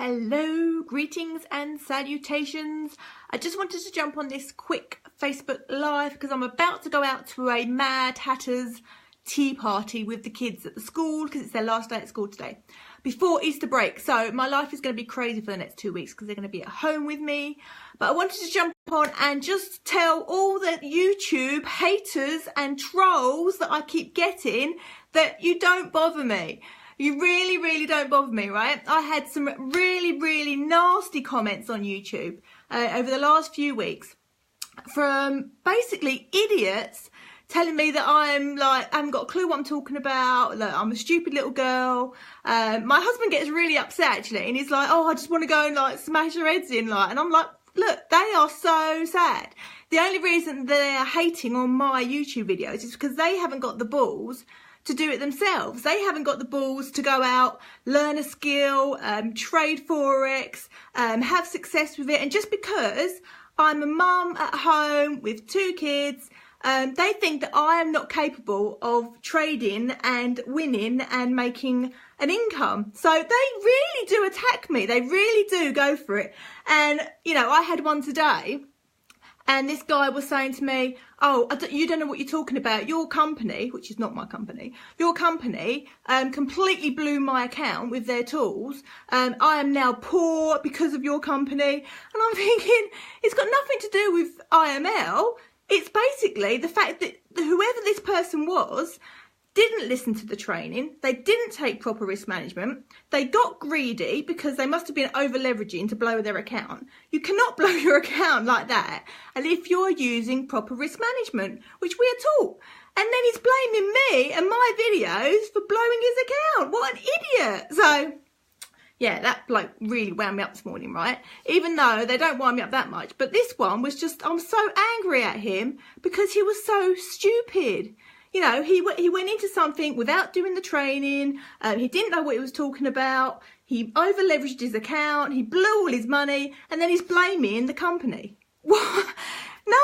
Hello, greetings and salutations. I just wanted to jump on this quick Facebook Live because I'm about to go out to a Mad Hatter's tea party with the kids at the school because it's their last day at school today before Easter break. So my life is going to be crazy for the next 2 weeks because they're going to be at home with me. But I wanted to jump on and just tell all the YouTube haters and trolls that I keep getting that you don't bother me. You really don't bother me, right? I had some really nasty comments on YouTube over the last few weeks from basically idiots telling me that I haven't got a clue what I'm talking about, that I'm a stupid little girl. My husband gets really upset actually, and he's like, oh, I just want to go and smash their heads in, and I'm like, look, they are so sad. The only reason they're hating on my YouTube videos is because they haven't got the balls to do it themselves. They haven't got the balls to go out, learn a skill, trade Forex, have success with it. And just because I'm a mum at home with 2 kids, they think that I am not capable of trading and winning and making an income. So they really do attack me. They really do go for it. And, you know, I had one today. And this guy was saying to me, oh, you don't know what you're talking about. Your company, which is not my company, your company completely blew my account with their tools. I am now poor because of your company. And I'm thinking, it's got nothing to do with IML. It's basically the fact that whoever this person was didn't listen to the training. They didn't take proper risk management. They got greedy because they must have been over leveraging to blow their account. You cannot blow your account like that. And if you're using proper risk management, which we are taught. And then he's blaming me and my videos for blowing his account. What an idiot. So yeah, that bloke really wound me up this morning, right? Even though they don't wind me up that much. But this one was just, I'm so angry at him because he was so stupid. You know, he went into something without doing the training. He didn't know what he was talking about. He over leveraged his account. He blew all his money, and then he's blaming the company. What? No,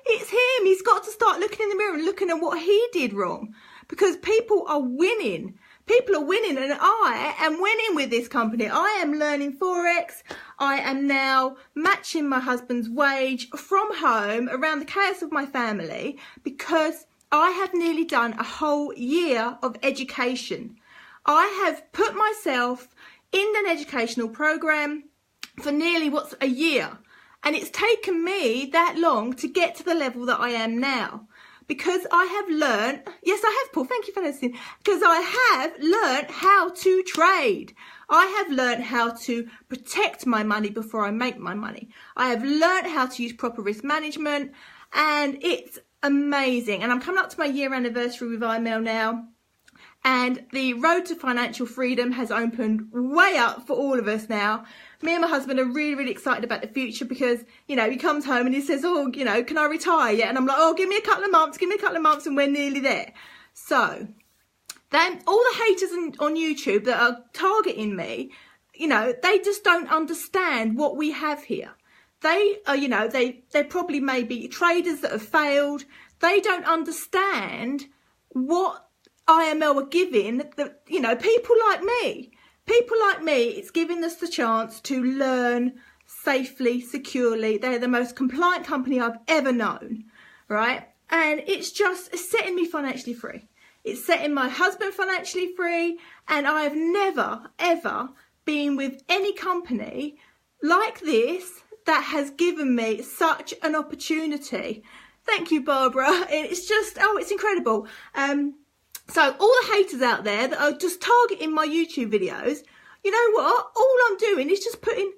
it's him. He's got to start looking in the mirror and looking at what he did wrong, because people are winning. People are winning, and I am winning with this company. I am learning Forex. I am now matching my husband's wage from home around the chaos of my family because I have nearly done a whole year of education. I have put myself in an educational program for nearly a year. And it's taken me that long to get to the level that I am now. Because I have learned, yes I have, Paul, thank you for listening. Because I have learned how to trade. I have learned how to protect my money before I make my money. I have learned how to use proper risk management, and it's amazing. And I'm coming up to my year anniversary with IML now, and the road to financial freedom has opened way up for all of us now. Me and my husband are really excited about the future because, you know, he comes home and he says, oh, you know, can I retire yet? And I'm like, oh, give me a couple of months and we're nearly there. So then all the haters on YouTube that are targeting me, you know, they just don't understand what we have here. They are, you know, they probably may be traders that have failed. They don't understand what IML are giving, you know, people like me. People like me, it's giving us the chance to learn safely, securely. They're the most compliant company I've ever known, right? And it's setting me financially free. It's setting my husband financially free. And I have never, ever been with any company like this that has given me such an opportunity. Thank you, Barbara. It's just, oh, it's incredible. So all the haters out there that are just targeting my YouTube videos, you know what? All I'm doing is just putting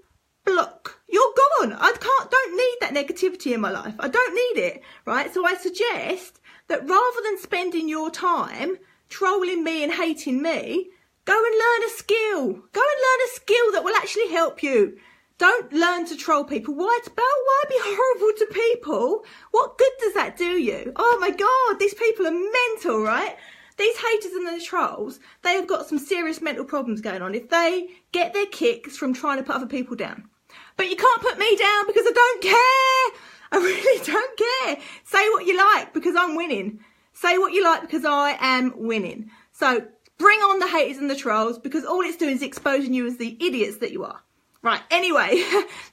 block. You're gone. Don't need that negativity in my life. I don't need it, right? So I suggest that rather than spending your time trolling me and hating me, go and learn a skill. Go and learn a skill that will actually help you. Don't learn to troll people. Why be horrible to people? What good does that do you? Oh my God, these people are mental, right? These haters and the trolls, they have got some serious mental problems going on if they get their kicks from trying to put other people down. But you can't put me down because I don't care. I really don't care. Say what you like because I'm winning. Say what you like because I am winning. So bring on the haters and the trolls because all it's doing is exposing you as the idiots that you are. Right, anyway,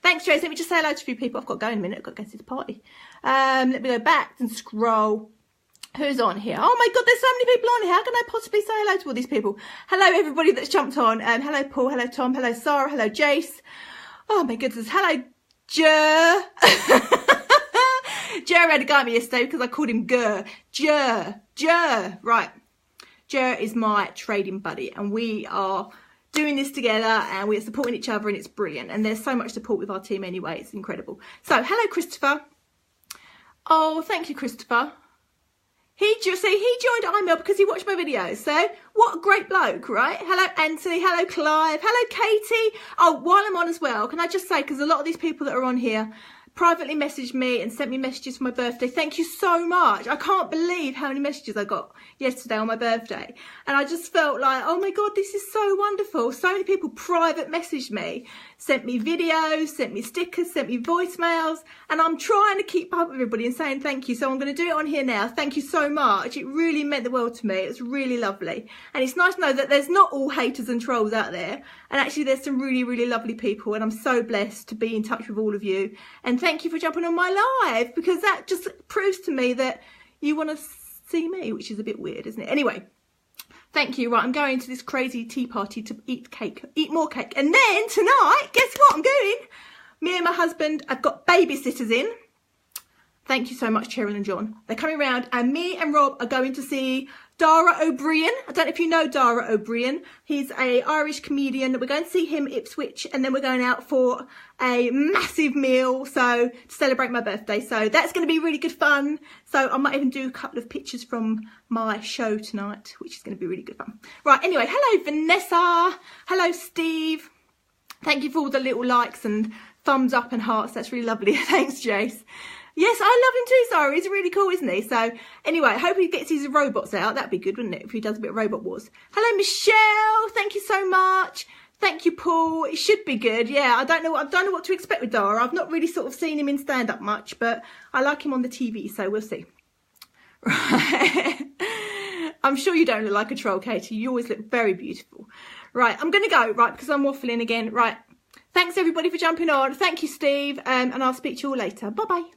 thanks, Trace. Let me just say hello to a few people. I've got to go in a minute. I've got to go to the party. Let me go back and scroll. Who's on here? Oh my God, there's so many people on here. How can I possibly say hello to all these people? Hello, everybody that's jumped on. Hello, Paul. Hello, Tom. Hello, Sarah. Hello, Jace. Oh my goodness. Hello, Jer. Jer had a go at me yesterday because I called him Gur. Jer. Right. Jer is my trading buddy, and we are doing this together, and we're supporting each other, and it's brilliant. And there's so much support with our team anyway. It's incredible. So, hello, Christopher. Oh, thank you, Christopher. He joined IML because he watched my videos. So, what a great bloke, right? Hello, Anthony. Hello, Clive. Hello, Katie. Oh, while I'm on as well, can I just say, because a lot of these people that are on here privately messaged me and sent me messages for my birthday. Thank you so much. I can't believe how many messages I got yesterday on my birthday. And I just felt like, oh my God, this is so wonderful. So many people private messaged me, sent me videos, sent me stickers, sent me voicemails. And I'm trying to keep up with everybody and saying thank you. So I'm going to do it on here now. Thank you so much. It really meant the world to me. It's really lovely. And it's nice to know that there's not all haters and trolls out there. And actually there's some really, really lovely people. And I'm so blessed to be in touch with all of you. And thank you for jumping on my live, because that just proves to me that you want to see me, which is a bit weird, isn't it? Anyway, thank you. Right, I'm going to this crazy tea party to eat more cake. And then tonight, guess what I'm doing? Me and my husband, I've got babysitters in. Thank you so much, Cheryl and John. They're coming around, and me and Rob are going to see Dara O'Brien. I don't know if you know Dara O'Brien. He's an Irish comedian. We're going to see him at Ipswich, and then we're going out for a massive meal, so to celebrate my birthday. So that's going to be really good fun. So I might even do a couple of pictures from my show tonight, which is going to be really good fun. Right, anyway, hello, Vanessa. Hello, Steve. Thank you for all the little likes and thumbs up and hearts. That's really lovely. Thanks, Jace. Yes, I love him too, Sarah. He's really cool, isn't he? So, anyway, I hope he gets his robots out. That'd be good, wouldn't it, if he does a bit of Robot Wars. Hello, Michelle. Thank you so much. Thank you, Paul. It should be good. Yeah, I don't know what to expect with Dara. I've not really sort of seen him in stand-up much, but I like him on the TV, so we'll see. Right. I'm sure you don't look like a troll, Katie. You always look very beautiful. Right, I'm going to go, right, because I'm waffling again. Right. Thanks, everybody, for jumping on. Thank you, Steve, and I'll speak to you all later. Bye-bye.